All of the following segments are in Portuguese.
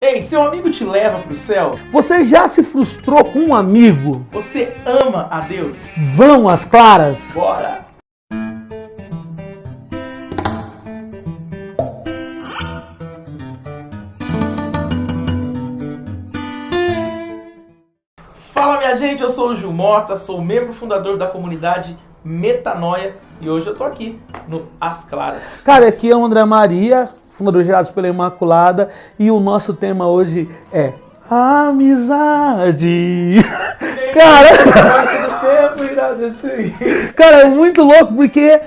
Ei, seu amigo te leva pro céu? Você já se frustrou com um amigo? Você ama a Deus? Vão às claras? Bora! Fala, minha gente, eu sou o Gil Mota, sou membro fundador da comunidade Metanoia e hoje eu tô aqui no As Claras. Cara, aqui é o André Maria, fundador Gerados pela Imaculada, e o nosso tema hoje é amizade. Cara, é muito louco porque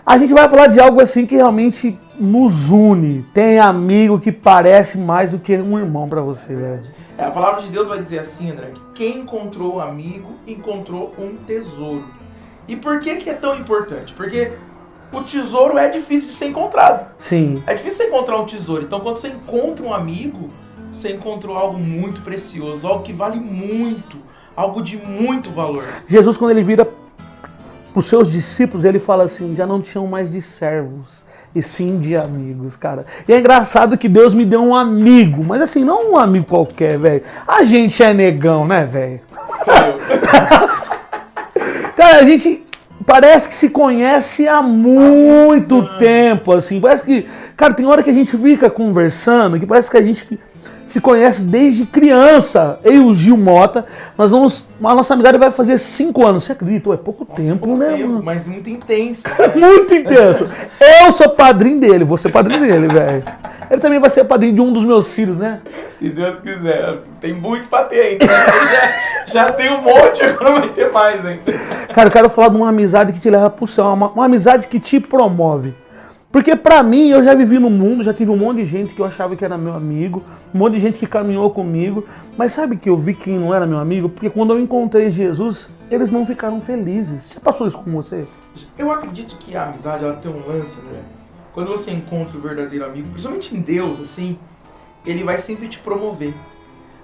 a gente vai falar de algo assim que realmente nos une. Tem amigo que parece mais do que um irmão pra você, velho. A palavra de Deus vai dizer assim, André, que quem encontrou um amigo, encontrou um tesouro. E por que é tão importante? Porque o tesouro é difícil de ser encontrado. Sim. É difícil você encontrar um tesouro. Então, quando você encontra um amigo, você encontrou algo muito precioso, algo que vale muito, algo de muito valor. Jesus, quando ele vira para os seus discípulos, ele fala assim, já não te chamo mais de servos, e sim de amigos, cara. E é engraçado que Deus me deu um amigo, mas assim, não um amigo qualquer, velho. A gente é negão, né, velho? Sou eu. Cara, a gente parece que se conhece há muito tempo, assim. Parece que, cara, tem hora que a gente fica conversando, que parece que a gente se conhece desde criança. Eu e o Gil Mota, a nossa amizade vai fazer 5 anos. Você acredita? É pouco tempo, né, mano? Mas muito intenso. Muito intenso. Eu sou padrinho dele, vou ser padrinho dele, velho. Ele também vai ser padrinho de um dos meus filhos, né? Se Deus quiser. Tem muito pra ter ainda. Já tem um monte, agora vai ter mais ainda. Cara, eu quero falar de uma amizade que te leva pro céu, uma amizade que te promove. Porque pra mim, eu já vivi no mundo, já tive um monte de gente que eu achava que era meu amigo, um monte de gente que caminhou comigo, mas sabe que eu vi quem não era meu amigo? Porque quando eu encontrei Jesus, eles não ficaram felizes. Já passou isso com você? Eu acredito que a amizade, ela tem um lance, né? Quando você encontra o verdadeiro amigo, principalmente em Deus, assim, ele vai sempre te promover.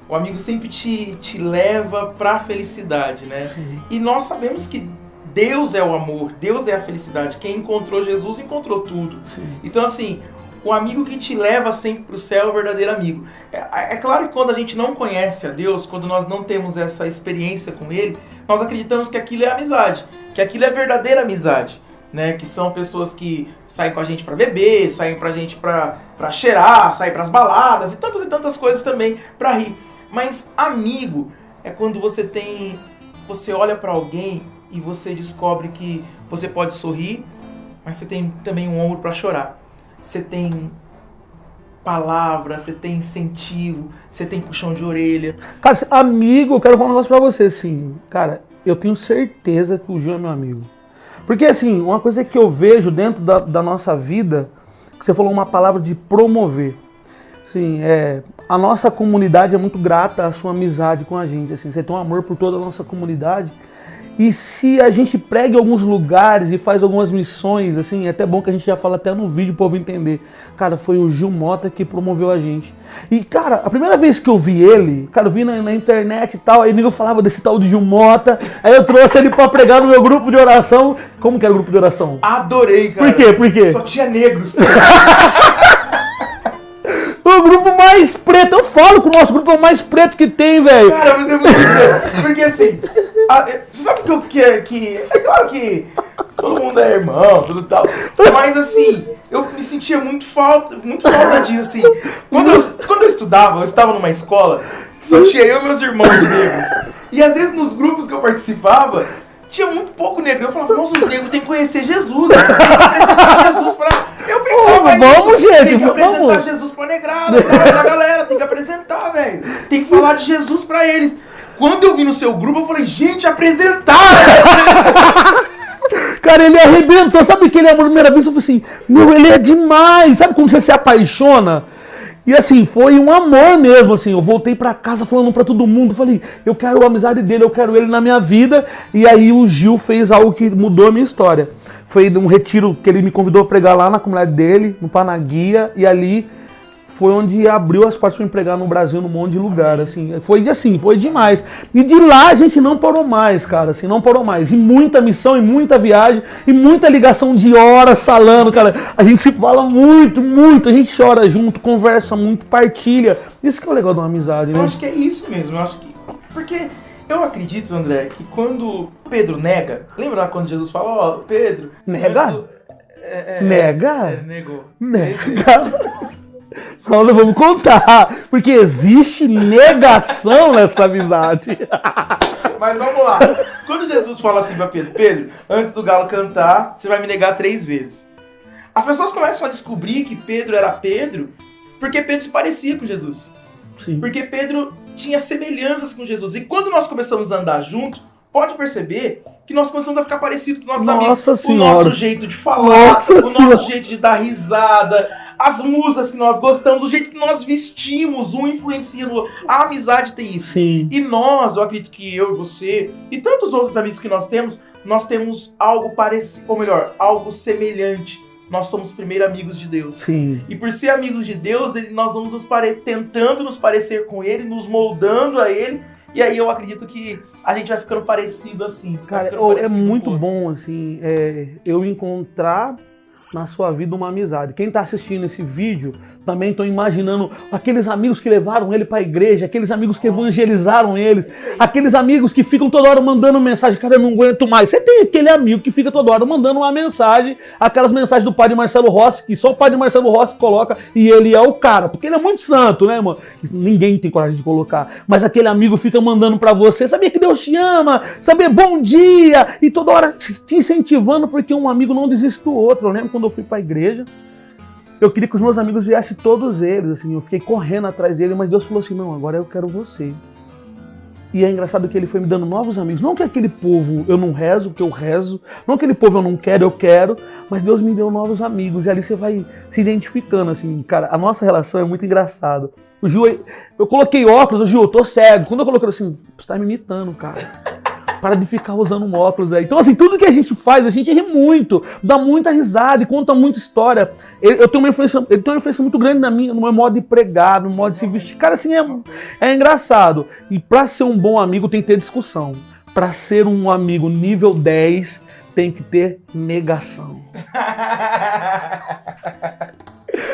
O amigo sempre te leva pra felicidade, né? Sim. E nós sabemos que Deus é o amor, Deus é a felicidade. Quem encontrou Jesus encontrou tudo. Sim. Então, assim, o amigo que te leva sempre pro céu é o verdadeiro amigo. É claro que quando a gente não conhece a Deus, quando nós não temos essa experiência com Ele, nós acreditamos que aquilo é amizade, que aquilo é verdadeira amizade, né? Que são pessoas que saem com a gente pra beber, saem pra gente pra cheirar, saem pras baladas e tantas coisas também pra rir. Mas amigo é quando você olha pra alguém e você descobre que você pode sorrir, mas você tem também um ombro para chorar. Você tem palavra, você tem incentivo, você tem puxão de orelha. Cara, amigo, eu quero falar um negócio pra você, assim. Cara, eu tenho certeza que o Gil é meu amigo. Porque, assim, uma coisa que eu vejo dentro da nossa vida, que você falou uma palavra de promover. Assim, a nossa comunidade é muito grata à sua amizade com a gente. Assim, você tem um amor por toda a nossa comunidade. E se a gente prega em alguns lugares e faz algumas missões, assim, é até bom que a gente já fala até no vídeo para o povo entender. Cara, foi o Gil Mota que promoveu a gente. E, cara, a primeira vez que eu vi ele, cara, eu vi na internet e tal, aí ninguém falava desse tal de Gil Mota, aí eu trouxe ele para pregar no meu grupo de oração. Como que era o grupo de oração? Adorei, cara. Por quê? Por quê? Só tinha negros. O grupo mais preto, eu falo que o nosso grupo é o mais preto que tem, velho. Cara, mas é muito estranho. Porque assim, você sabe que é claro que todo mundo é irmão, tudo tal. Mas assim, eu me sentia muito falta disso, assim. Quando eu estudava, eu estava numa escola que só tinha eu e meus irmãos negros. E às vezes nos grupos que eu participava, tinha muito pouco negro. Eu falava, nossa, os negros têm que conhecer Jesus, né? Tem que apresentar Jesus pra... Eu pensava vamos, gente, tem que apresentar vamos. Jesus pra negrada, pra galera, tem que apresentar, velho. Tem que falar de Jesus pra eles. Quando eu vi no seu grupo, eu falei, gente, apresentar! Cara, ele arrebentou. Sabe que ele amor à primeira vez? Eu falei assim, meu, ele é demais. Sabe quando você se apaixona? E assim, foi um amor mesmo, assim. Eu voltei pra casa falando pra todo mundo. Falei, eu quero a amizade dele, eu quero ele na minha vida. E aí o Gil fez algo que mudou a minha história. Foi um retiro que ele me convidou a pregar lá na comunidade dele, no Panaguia. E ali foi onde abriu as portas para me pregar no Brasil, num monte de lugar, assim, foi demais. E de lá a gente não parou mais, cara, assim, não parou mais. E muita missão, e muita viagem, e muita ligação de horas falando, cara. A gente se fala muito, muito, a gente chora junto, conversa muito, partilha. Isso que é o legal de uma amizade, né? Eu acho que é isso mesmo, eu acho que... Porque eu acredito, André, que quando Pedro nega, lembra lá quando Jesus fala, ó, Pedro... Nega? Nega? Negou. Nega? Não, não vamos contar, porque existe negação nessa amizade. Mas vamos lá. Quando Jesus fala assim pra Pedro, Pedro, antes do galo cantar, você vai me negar 3 vezes. As pessoas começam a descobrir que Pedro era Pedro porque Pedro se parecia com Jesus. Sim. Porque Pedro tinha semelhanças com Jesus. E quando nós começamos a andar junto, pode perceber que nós começamos a ficar parecidos com os nossos amigos. Senhora. O nosso jeito de falar, Nossa o Senhora. nosso jeito de dar risada, as musas que nós gostamos, o jeito que nós vestimos, um influencia no outro. A amizade tem isso. Sim. E nós, eu acredito que eu e você, e tantos outros amigos que nós temos algo parecido, ou melhor, algo semelhante. Nós somos primeiro amigos de Deus. Sim. E por ser amigos de Deus, nós vamos tentando nos parecer com Ele, nos moldando a Ele. E aí eu acredito que a gente vai ficando parecido assim. Cara, é muito bom, assim, eu encontrar na sua vida uma amizade. Quem tá assistindo esse vídeo, também tô imaginando aqueles amigos que levaram ele pra igreja, aqueles amigos que evangelizaram eles, aqueles amigos que ficam toda hora mandando mensagem, cara, eu não aguento mais. Você tem aquele amigo que fica toda hora mandando uma mensagem, aquelas mensagens do padre Marcelo Rossi, que só o padre Marcelo Rossi coloca, e ele é o cara, porque ele é muito santo, né, mano? Ninguém tem coragem de colocar, mas aquele amigo fica mandando pra você, sabia que Deus te ama, saber bom dia, e toda hora te incentivando, porque um amigo não desiste do outro. Eu lembro quando eu fui pra igreja, eu queria que os meus amigos viessem todos eles, assim, eu fiquei correndo atrás dele, mas Deus falou assim, não, agora eu quero você. E é engraçado que ele foi me dando novos amigos, não que aquele povo eu não rezo, que eu rezo, não aquele povo eu quero, mas Deus me deu novos amigos, e ali você vai se identificando, assim, cara, a nossa relação é muito engraçada. O Gil, eu coloquei óculos, o Gil, eu tô cego, quando eu coloquei assim, você tá me imitando, cara. Para de ficar usando um óculos aí. Então, assim, tudo que a gente faz, a gente ri muito, dá muita risada e conta muita história. Ele tem uma influência muito grande no meu modo de pregar, no modo de se vestir. Cara, assim, é engraçado. E para ser um bom amigo tem que ter discussão. Para ser um amigo nível 10, tem que ter negação.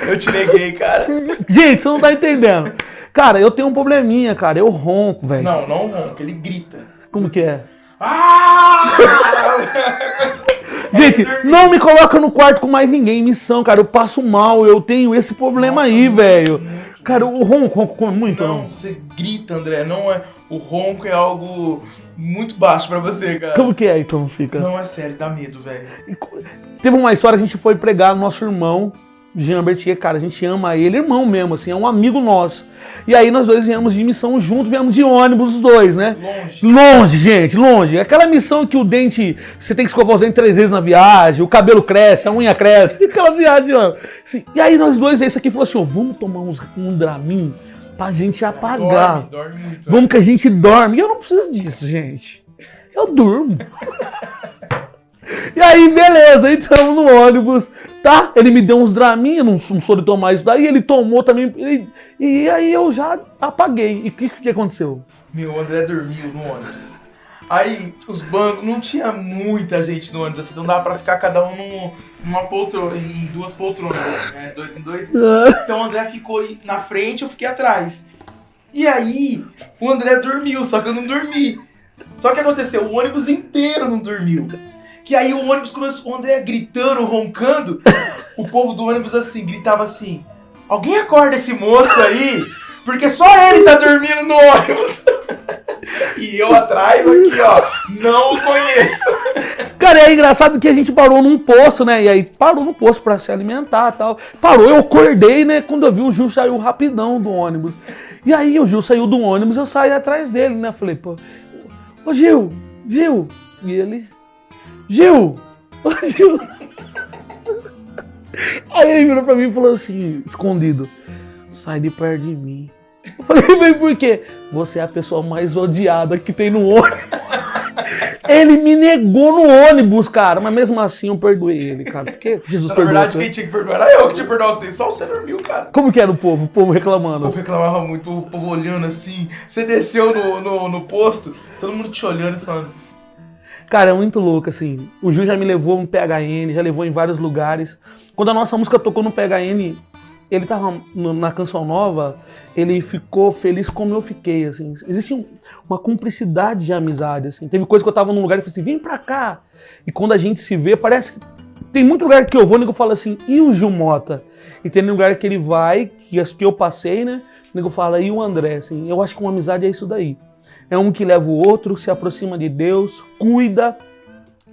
Eu te neguei, cara. Gente, você não tá entendendo. Cara, eu tenho um probleminha, cara. Eu ronco, velho. Não ronco, ele grita. Como que é? Ah! Gente, não me coloca no quarto com mais ninguém, missão, cara. Eu passo mal, eu tenho esse problema aí, velho. Cara, o ronco muito, não? Não, você grita, André. Não é, o ronco é algo muito baixo pra você, cara. Como que é, então, fica? Não, é sério, dá medo, velho. Teve uma história, a gente foi pregar no nosso irmão, Jean Bertier, cara, a gente ama ele, irmão mesmo, assim, é um amigo nosso. E aí nós dois viemos de missão juntos, viemos de ônibus os dois, né? Longe, gente, longe. Aquela missão que o dente, você tem que escovar os dentes 3 vezes na viagem, o cabelo cresce, a unha cresce, aquela viagem, ó. Assim, e aí nós dois, esse aqui falou assim, ó, vamos tomar um Dramin pra gente apagar. Dorme muito. Vamos que a gente dorme. E eu não preciso disso, gente. Eu durmo. E aí, beleza, entramos no ônibus, tá? Ele me deu uns Dramin, eu não sou de tomar isso daí, ele tomou também, e aí eu já apaguei. E o que aconteceu? Meu, o André dormiu no ônibus. Aí, os bancos, não tinha muita gente no ônibus, assim, não dava pra ficar cada um numa poltrona, em 2 poltronas, né? 2 em 2. Então o André ficou na frente, eu fiquei atrás. E aí, o André dormiu, só que eu não dormi. Só que aconteceu, o ônibus inteiro não dormiu. Que aí o ônibus começou, o André gritando, roncando, o povo do ônibus assim, gritava assim, alguém acorda esse moço aí, porque só ele tá dormindo no ônibus. E eu atrás aqui, ó, não o conheço. Cara, é engraçado que a gente parou num posto, né, e aí parou no posto pra se alimentar e tal. Parou, eu acordei, né, quando eu vi o Gil saiu rapidão do ônibus. E aí o Gil saiu do ônibus, eu saí atrás dele, né, falei, pô, ô Gil, e ele... Gil! Aí ele virou pra mim e falou assim, escondido, sai de perto de mim. Eu falei, bem, por quê? Você é a pessoa mais odiada que tem no ônibus. Ele me negou no ônibus, cara. Mas mesmo assim eu perdoei ele, cara. Porque Jesus Na perdoou. verdade, quem tinha que perdoar era eu que tinha que perdoar você. Só você dormiu, cara. Como que era o povo O reclamando? povo reclamava muito, o povo olhando assim. Você desceu no posto, todo mundo te olhando e falando. Cara, é muito louco, assim. O Ju já me levou no PHN, já levou em vários lugares. Quando a nossa música tocou no PHN, ele tava na Canção Nova, ele ficou feliz como eu fiquei, assim. Existe uma cumplicidade de amizade, assim. Teve coisa que eu tava num lugar e falei assim, vem pra cá. E quando a gente se vê, parece que tem muito lugar que eu vou, o nego fala assim, e o Gil Mota? E tem lugar que ele vai, que eu passei, né? O nego fala, e o André, assim. Eu acho que uma amizade é isso daí. É um que leva o outro, se aproxima de Deus, cuida,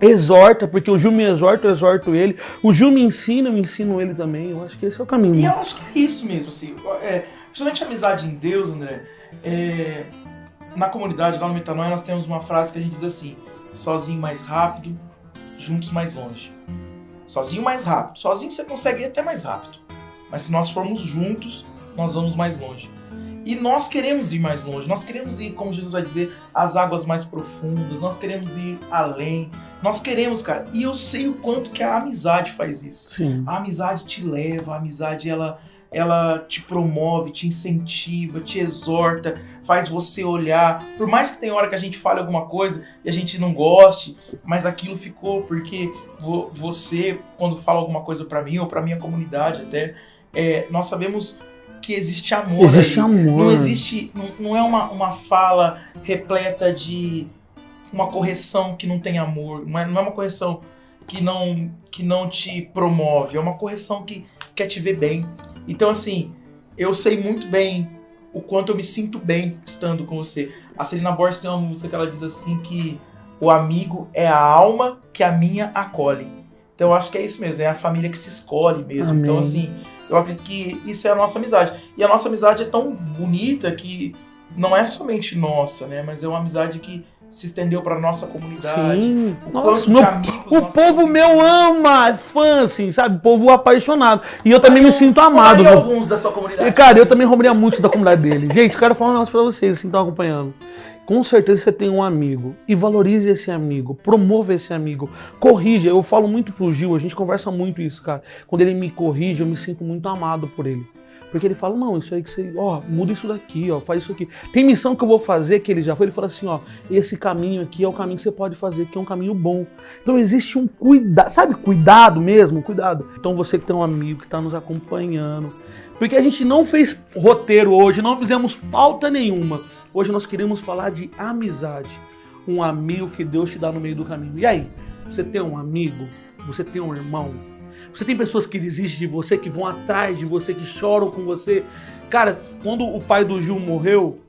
exorta, porque o Gil me exorta, eu exorto ele. O Gil me ensina, eu ensino ele também. Eu acho que esse é o caminho. E eu acho que é isso mesmo, assim. Principalmente a amizade em Deus, André. Na comunidade, lá no Metanoia, nós temos uma frase que a gente diz assim: sozinho mais rápido, juntos mais longe. Sozinho mais rápido. Sozinho você consegue ir até mais rápido. Mas se nós formos juntos, nós vamos mais longe. E nós queremos ir mais longe, nós queremos ir, como Jesus vai dizer, às águas mais profundas, nós queremos ir além, nós queremos, cara, e eu sei o quanto que a amizade faz isso. Sim. A amizade te leva, a amizade ela te promove, te incentiva, te exorta, faz você olhar, por mais que tenha hora que a gente fale alguma coisa e a gente não goste, mas aquilo ficou porque você, quando fala alguma coisa pra mim ou pra minha comunidade até, nós sabemos que existe amor. Existe aí. amor. Não existe, não é uma fala repleta de uma correção que não tem amor, não é uma correção que não te promove, é uma correção que quer te ver bem. Então assim, eu sei muito bem o quanto eu me sinto bem estando com você. A Celina Borges tem uma música que ela diz assim que o amigo é a alma que a minha acolhe. Então eu acho que é isso mesmo, é a família que se escolhe mesmo. Amém. Então assim, eu acredito que isso é a nossa amizade. E a nossa amizade é tão bonita que não é somente nossa, né? Mas é uma amizade que se estendeu para nossa comunidade. Sim. O Nossa, quanto de amigos o nós povo temos. meu ama, é fã, assim, sabe? O povo apaixonado. E eu também me sinto amado. Fale Viu? alguns da sua comunidade. E, cara, eu também roubaria muitos da comunidade dele. Gente, eu quero falar um negócio pra vocês, assim, estão acompanhando. Com certeza você tem um amigo. E valorize esse amigo. Promova esse amigo. Corrija. Eu falo muito pro Gil, a gente conversa muito isso, cara. Quando ele me corrige, eu me sinto muito amado por ele. Porque ele fala, não, isso aí que você... Ó, muda isso daqui, ó, faz isso aqui. Tem missão que eu vou fazer, que ele já foi. Ele fala assim, ó, esse caminho aqui é o caminho que você pode fazer, que é um caminho bom. Então existe um cuidado, sabe? Cuidado mesmo, cuidado. Então você que tem um amigo que tá nos acompanhando. Porque a gente não fez roteiro hoje, não fizemos pauta nenhuma. Hoje nós queremos falar de amizade. Um amigo que Deus te dá no meio do caminho. E aí, você tem um amigo? Você tem um irmão? Você tem pessoas que desistem de você, que vão atrás de você, que choram com você? Cara, quando o pai do Gil morreu,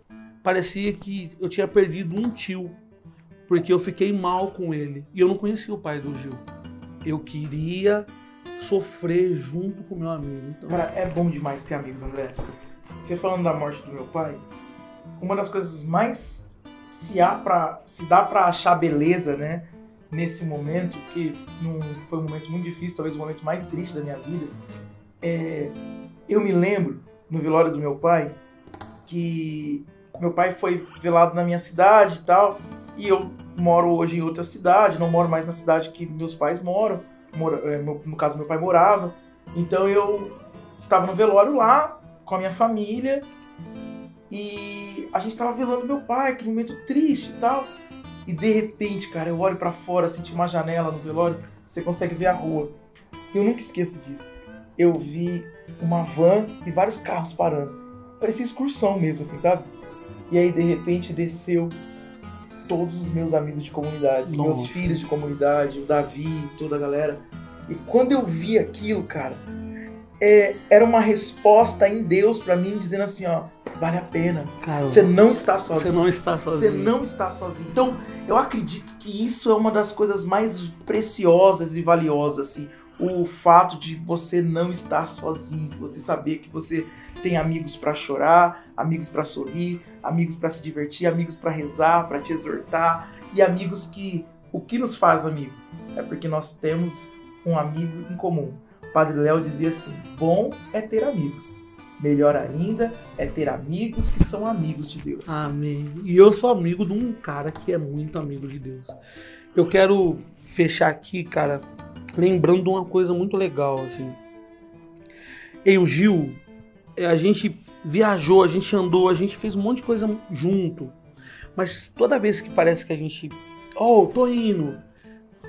parecia que eu tinha perdido um tio. Porque eu fiquei mal com ele. E eu não conhecia o pai do Gil. Eu queria sofrer junto com o meu amigo. Então... Cara, é bom demais ter amigos, André. Você falando da morte do meu pai, uma das coisas mais se dá pra achar beleza, né? Nesse momento, que não foi um momento muito difícil, talvez o momento mais triste da minha vida, eu me lembro, no velório do meu pai, que meu pai foi velado na minha cidade e tal, e eu moro hoje em outra cidade, não moro mais na cidade que meus pais moram, no caso meu pai morava, então eu estava no velório lá, com a minha família, e a gente estava velando meu pai, aquele momento triste e tal. E de repente, cara, eu olho pra fora, assim, tinha uma janela no velório, você consegue ver a rua. E eu nunca esqueço disso. Eu vi uma van e vários carros parando. Parecia excursão mesmo, assim, sabe? E aí, de repente, desceu todos os meus amigos de comunidade, os meus filhos de comunidade, o Davi, toda a galera. E quando eu vi aquilo, cara, era uma resposta em Deus pra mim, dizendo assim, ó, vale a pena. Cara, você não está sozinho. Você não está sozinho. Você não está sozinho. Então, eu acredito que isso é uma das coisas mais preciosas e valiosas, assim. O fato de você não estar sozinho, você saber que você tem amigos pra chorar, amigos pra sorrir, amigos pra se divertir, amigos pra rezar, pra te exortar, e amigos que... O que nos faz amigo? É porque nós temos um amigo em comum. O Padre Léo dizia assim, bom é ter amigos, Melhor ainda é ter amigos que são amigos de Deus. Amém. E eu sou amigo de um cara que é muito amigo de Deus. Eu quero fechar aqui, cara, lembrando de uma coisa muito legal, assim. Eu e o Gil, a gente viajou, a gente andou, a gente fez um monte de coisa junto. Mas toda vez que parece que a gente... tô indo.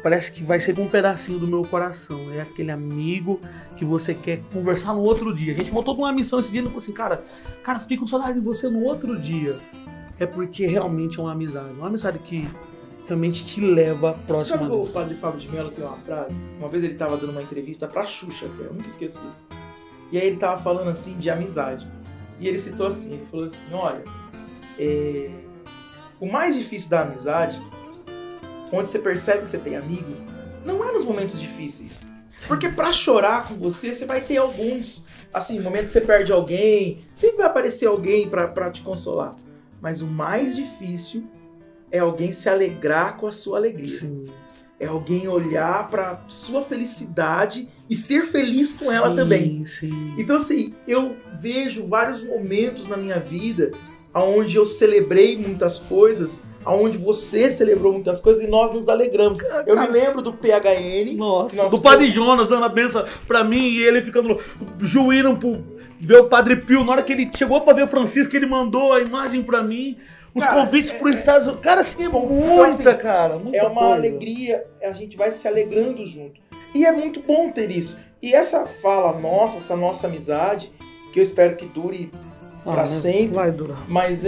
Parece que vai ser um pedacinho do meu coração. É aquele amigo que você quer conversar no outro dia. A gente montou uma missão esse dia e falou assim, cara, fiquei com saudade de você no outro dia. É porque realmente é uma amizade que realmente te leva próximo a Sabe Deus. o Padre Fábio de Mello tem uma frase? Uma vez ele tava dando uma entrevista pra Xuxa até, eu nunca esqueço disso. E aí ele tava falando assim de amizade. E ele citou assim, ele falou assim, olha, o mais difícil da amizade, onde você percebe que você tem amigo, não é nos momentos difíceis. Porque pra chorar com você, você vai ter alguns, assim, no momento que você perde alguém, sempre vai aparecer alguém pra te consolar. Mas o mais difícil é alguém se alegrar com a sua alegria. Sim. É alguém olhar pra sua felicidade e ser feliz com ela também. Sim. Então, assim, eu vejo vários momentos na minha vida onde eu celebrei muitas coisas, onde você celebrou muitas coisas e nós nos alegramos. Eu me lembro do PHN. Nossa, do Padre Jonas dando a benção pra mim e ele ficando juíram pro ver o Padre Pio. Na hora que ele chegou pra ver o Francisco, ele mandou a imagem pra mim. Os convites pro Estados Unidos. Cara, assim, é muita, assim, cara. Muita é uma coisa. alegria, a gente vai se alegrando junto. E é muito bom ter isso. E essa fala nossa, essa nossa amizade, que eu espero que dure pra sempre. Vai durar. Mas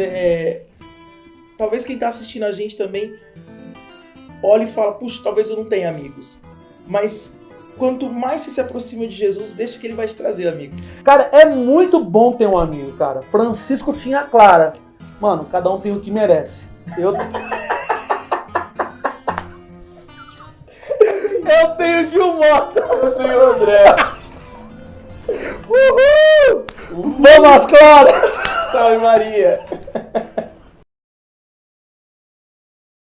talvez quem tá assistindo a gente também olhe e fala, puxa, talvez eu não tenha amigos. Mas quanto mais você se aproxima de Jesus, deixa que ele vai te trazer amigos. Cara, é muito bom ter um amigo, cara. Francisco tinha a Clara. Mano, cada um tem o que merece. Eu tenho o Gil Mota. Eu tenho o André. Uhul! Vamos às Claras! Salve Maria!